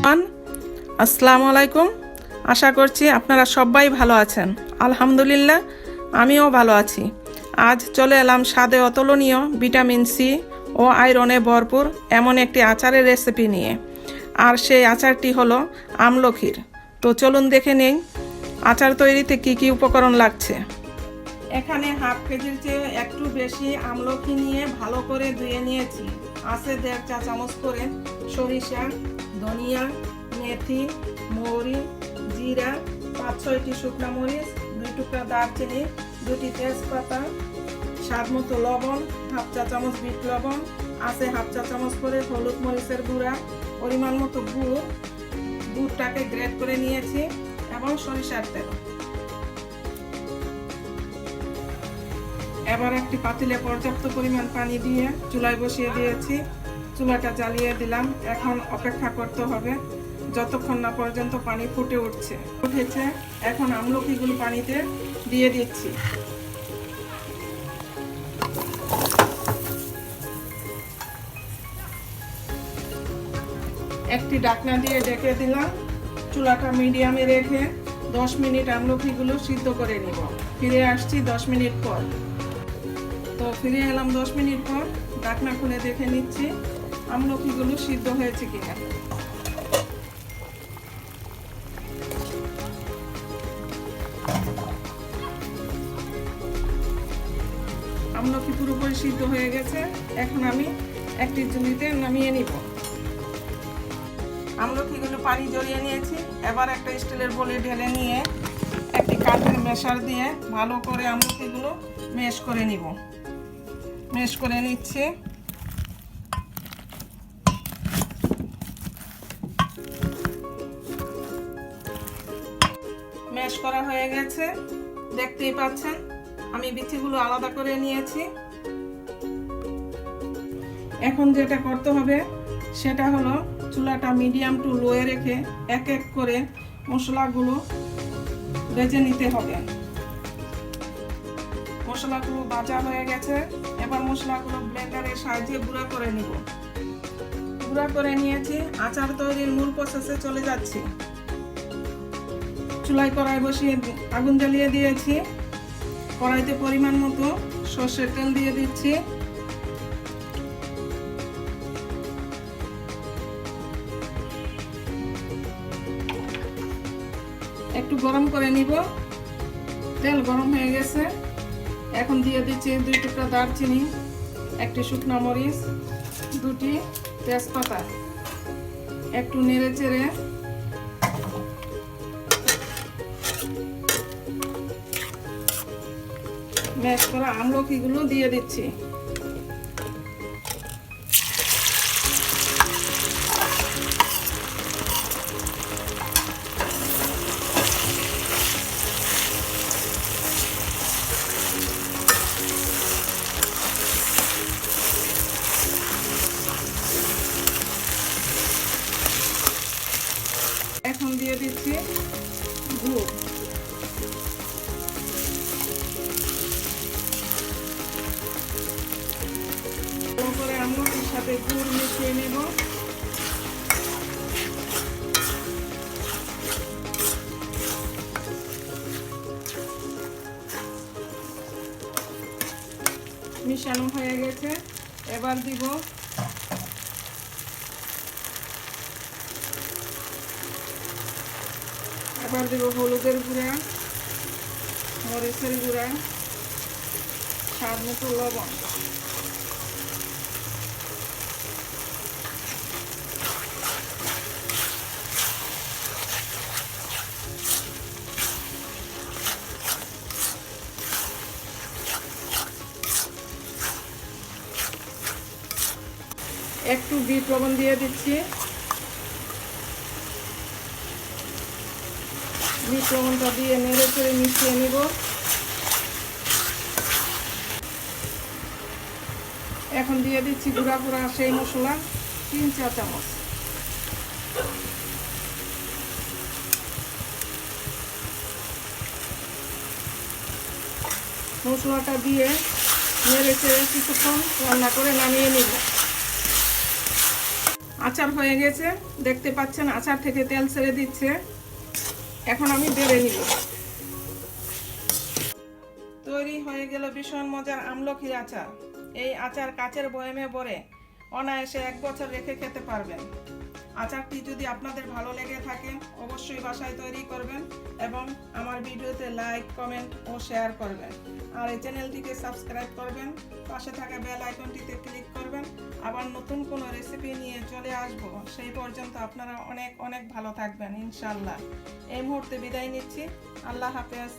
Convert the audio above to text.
আসসালামু আলাইকুম। আশা করছি আপনারা সবাই ভালো আছেন। আলহামদুলিল্লাহ আমিও ভালো আছি। আজ চলে এলাম স্বাদে অতুলনীয় ভিটামিন সি ও আয়রনে ভরপুর এমন একটি আচারের রেসিপি নিয়ে। আর সেই আচারটি হলো আমলকির। তো চলুন দেখে নেই আচার তৈরিতে কি কি উপকরণ লাগছে। এখানে হাফ কেজির চেয়ে একটু বেশি আমলকি নিয়ে ভালো করে ধুয়ে নিয়েছি। আছে 1.5 চা চামচ করে সরিষা, ধনিয়া, মেথি, মৌরি, জিরা, 5-6টি শুকনো মরিচ, 2 টুকরা দারচিনি, 2টি তেজপাতা, স্বাদ মতো লবণ, হাফ চা চামচ বিট লবণ, আছে হাফ চা চামচ করে হলুদ মরিচের গুঁড়া, পরিমাণ মতো গুড়টাকে গ্রেট করে নিয়েছি এবং সরিষার তেল। এবার একটি পাতিলে পর্যাপ্ত পরিমাণ পানি দিয়ে চুলায় বসিয়ে দিয়েছি। চুলাটা জ্বালিয়ে দিলাম। এখন অপেক্ষা করতে হবে যতক্ষণ না পর্যন্ত পানি ফুটে উঠেছে। এখন আমলকিগুলো পানিতে দিয়ে দিচ্ছি। একটি ঢাকনা দিয়ে ঢেকে দিলাম। চুলাটা মিডিয়ামে রেখে 10 মিনিট আমলকিগুলো সিদ্ধ করে নিব। ফিরে আসছি 10 মিনিট পর। তো ফিরে এলাম 10 মিনিট পর। ঢাকনা খুলে দেখে নিচ্ছি আমলকিগুলো সিদ্ধ হয়েছে কিনা। আমলকি পুরোপুরি সিদ্ধ হয়ে গেছে। এখন আমি একটি ঝুড়িতে নামিয়ে নিব। আমলকিগুলো পানি জড়িয়ে নিয়েছি। এবার একটা স্টিলের বোলে ঢেলে নিয়ে একটি কাঠের মেশার দিয়ে ভালো করে আমলকিগুলো মেশ করে নিব। মেশ করে নিচ্ছি। মেশ করা হয়ে গেছে, দেখতেই পাচ্ছেন। আমি বিচিগুলো আলাদা করে নিয়েছি। এখন যেটা করতে হবে সেটা হলো চুলাটা মিডিয়াম টু লোয়ে রেখে এক এক করে মশলাগুলো ভেজে নিতে হবে। মশলাগুলো ভাজা হয়ে গেছে। এবার মশলাগুলো ব্লেন্ডারের সাহায্যে গুঁড়া করে নিব। গুঁড়া করে নিয়েছি। আচার তৈরির মূল প্রসেসে চলে যাচ্ছি। চুলায় কড়াই বসিয়ে আগুন জ্বালিয়ে দিয়েছি। কড়াইতে পরিমাণ মতো সরষের তেল দিয়ে দিচ্ছি। একটু গরম করে নিব। তেল গরম হয়ে গেছে। এখন দিয়ে দিচ্ছি 2 টুকরা দারচিনি, একটি শুকনো মরিচ, 2টি তেজপাতা। একটু নেড়ে চেড়ে ম্যাশ করা আমলকিগুলো দিয়ে দিচ্ছি। এখন দিয়ে দিচ্ছি গুড়। তারপরে আমলকির সাথে গুড় মিশিয়ে নেব। মিশানো হয়ে গেছে। এবার দিব হলুদের গুঁড়া, মরিচের গুঁড়া, স্বাদ মতো লবণ। একটু বিট লবণ দিয়ে দিচ্ছি। বিট লবণটা দিয়ে নেড়ে চেড়ে মিশিয়ে নিব। এখন দিয়ে দিচ্ছি গুঁড়া সেই মশলা 3 চা চামচ। মশলাটা দিয়ে নেড়ে চেড়ে কিছুক্ষণ রান্না করে নামিয়ে নিব। আচার হয়ে গেছে, দেখতে পাচ্ছেন আচার থেকে তেল ছেড়ে দিচ্ছে। এখন আমি বেড়ে নিব। তৈরি হয়ে গেল ভীষণ মজার আমলকির আচার। এই আচার কাচের বয়ামে ভরে অনায়াসে 1 বছর রেখে খেতে পারবেন। আচারটি যদি আপনাদের ভালো লেগে থাকে অবশ্যই বাসায় তৈরি করবেন এবং আমার ভিডিওতে লাইক, কমেন্ট ও শেয়ার করবেন। আর এই চ্যানেলটিকে সাবস্ক্রাইব করবেন, পাশে থাকা বেল আইকনটিতে ক্লিক করবেন। আবার নতুন কোনো রেসিপি নিয়ে চলে আসব। সেই পর্যন্ত আপনারা অনেক অনেক ভালো থাকবেন ইনশাআল্লাহ। এই মুহূর্তে বিদায় নিচ্ছি। আল্লাহ হাফেজ।